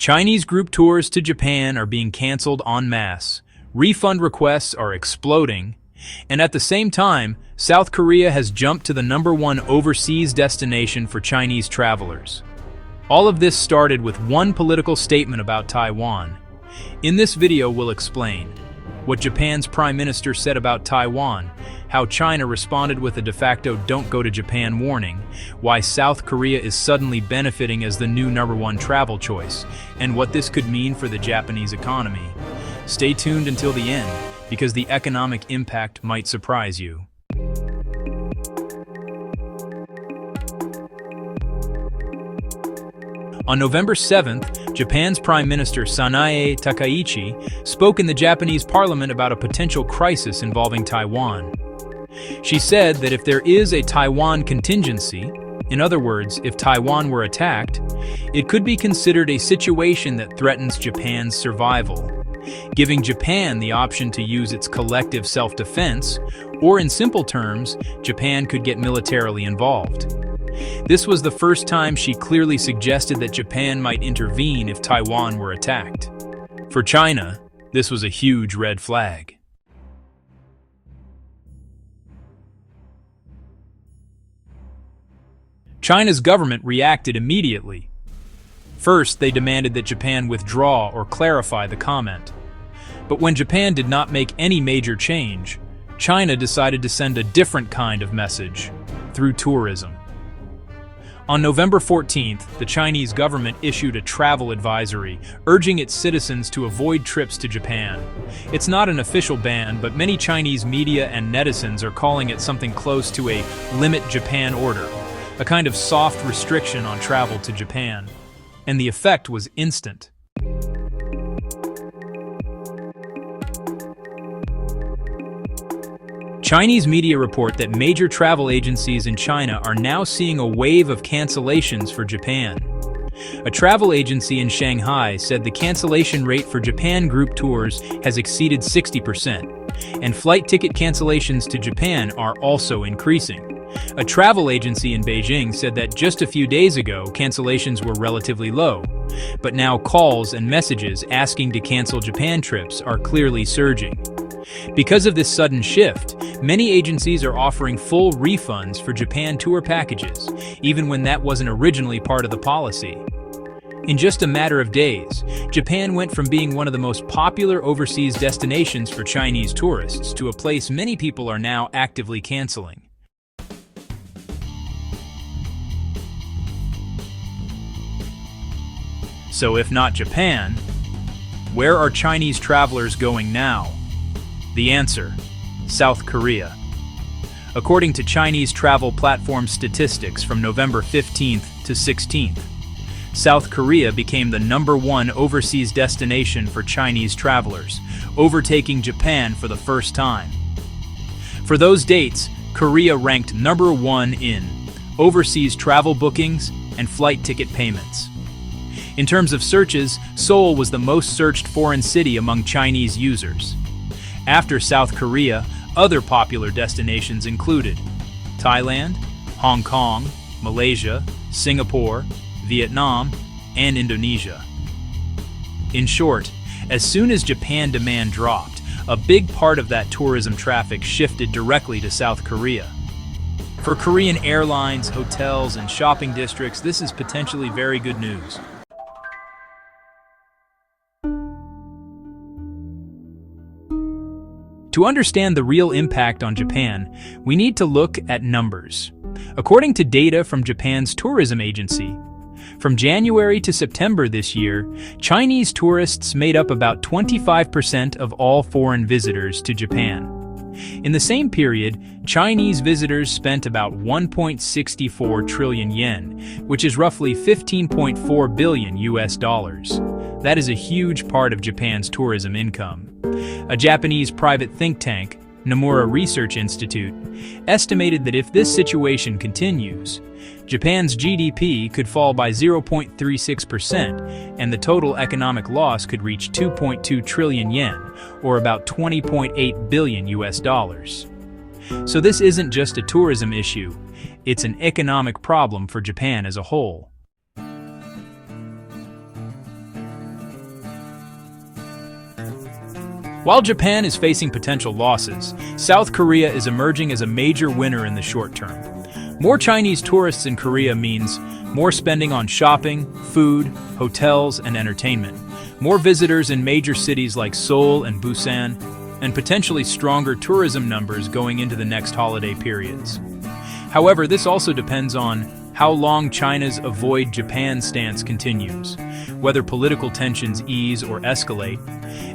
Chinese group tours to Japan are being canceled en masse, refund requests are exploding, and at the same time, South Korea has jumped to the #1 overseas destination for Chinese travelers. All of this started with one political statement about Taiwan. In this video, we'll explain what Japan's Prime Minister said about Taiwan, how China responded with a de facto "don't go to Japan" warning, why South Korea is suddenly benefiting as the new #1 travel choice, and what this could mean for the Japanese economy. Stay tuned until the end, because the economic impact might surprise you. On November 7th, Japan's Prime Minister Sanae Takaichi spoke in the Japanese parliament about a potential crisis involving Taiwan. She said that if there is a Taiwan contingency, in other words, if Taiwan were attacked, it could be considered a situation that threatens Japan's survival, giving Japan the option to use its collective self-defense, or in simple terms, Japan could get militarily involved. This was the first time she clearly suggested that Japan might intervene if Taiwan were attacked. For China, this was a huge red flag. China's government reacted immediately. First, they demanded that Japan withdraw or clarify the comment. But when Japan did not make any major change, China decided to send a different kind of message, through tourism. On November 14th, the Chinese government issued a travel advisory, urging its citizens to avoid trips to Japan. It's not an official ban, but many Chinese media and netizens are calling it something close to a Limit Japan order, a kind of soft restriction on travel to Japan. And the effect was instant. Chinese media report that major travel agencies in China are now seeing a wave of cancellations for Japan. A travel agency in Shanghai said the cancellation rate for Japan group tours has exceeded 60%, and flight ticket cancellations to Japan are also increasing. A travel agency in Beijing said that just a few days ago, cancellations were relatively low, but now calls and messages asking to cancel Japan trips are clearly surging. Because of this sudden shift, many agencies are offering full refunds for Japan tour packages, even when that wasn't originally part of the policy. In just a matter of days, Japan went from being one of the most popular overseas destinations for Chinese tourists to a place many people are now actively canceling. So if not Japan, where are Chinese travelers going now? The answer: South Korea. According to Chinese travel platform statistics from November 15th to 16th, South Korea became the #1 overseas destination for Chinese travelers, overtaking Japan for the first time. For those dates, Korea ranked #1 in overseas travel bookings and flight ticket payments. In terms of searches, Seoul was the most searched foreign city among Chinese users. After South Korea, other popular destinations included Thailand, Hong Kong, Malaysia, Singapore, Vietnam, and Indonesia. In short, as soon as Japan demand dropped, a big part of that tourism traffic shifted directly to South Korea. For Korean airlines, hotels, and shopping districts, this is potentially very good news. To understand the real impact on Japan, we need to look at numbers. According to data from Japan's tourism agency, from January to September this year, Chinese tourists made up about 25% of all foreign visitors to Japan. In the same period, Chinese visitors spent about 1.64 trillion yen, which is roughly 15.4 billion US dollars. That is a huge part of Japan's tourism income. A Japanese private think tank, Nomura Research Institute, estimated that if this situation continues, Japan's GDP could fall by 0.36% and the total economic loss could reach 2.2 trillion yen, or about 20.8 billion US dollars. So this isn't just a tourism issue, it's an economic problem for Japan as a whole. While Japan is facing potential losses, South Korea is emerging as a major winner in the short term. More Chinese tourists in Korea means more spending on shopping, food, hotels, and entertainment, more visitors in major cities like Seoul and Busan, and potentially stronger tourism numbers going into the next holiday periods. However, this also depends on how long China's avoid Japan stance continues, whether political tensions ease or escalate,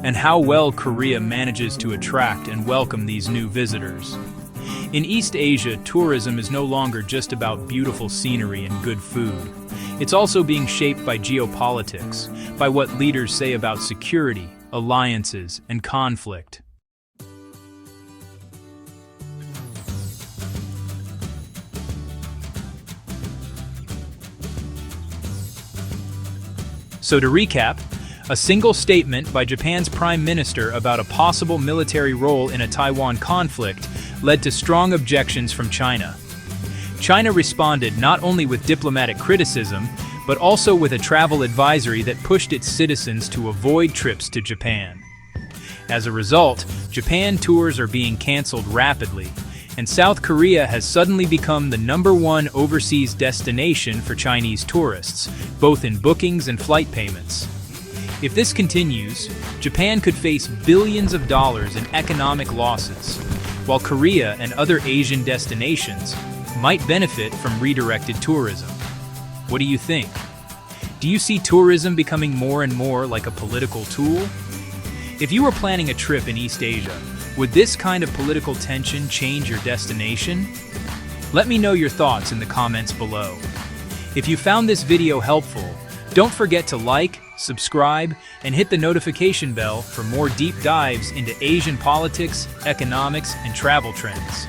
and how well Korea manages to attract and welcome these new visitors. In East Asia, tourism is no longer just about beautiful scenery and good food. It's also being shaped by geopolitics, by what leaders say about security, alliances, and conflict. So to recap, a single statement by Japan's Prime Minister about a possible military role in a Taiwan conflict led to strong objections from China. China responded not only with diplomatic criticism, but also with a travel advisory that pushed its citizens to avoid trips to Japan. As a result, Japan tours are being canceled rapidly, and South Korea has suddenly become the #1 overseas destination for Chinese tourists, both in bookings and flight payments. If this continues, Japan could face billions of dollars in economic losses, while Korea and other Asian destinations might benefit from redirected tourism. What do you think? Do you see tourism becoming more and more like a political tool? If you were planning a trip in East Asia, would this kind of political tension change your destination? Let me know your thoughts in the comments below. If you found this video helpful, don't forget to like, subscribe, and hit the notification bell for more deep dives into Asian politics, economics, and travel trends.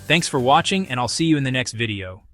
Thanks for watching, and I'll see you in the next video.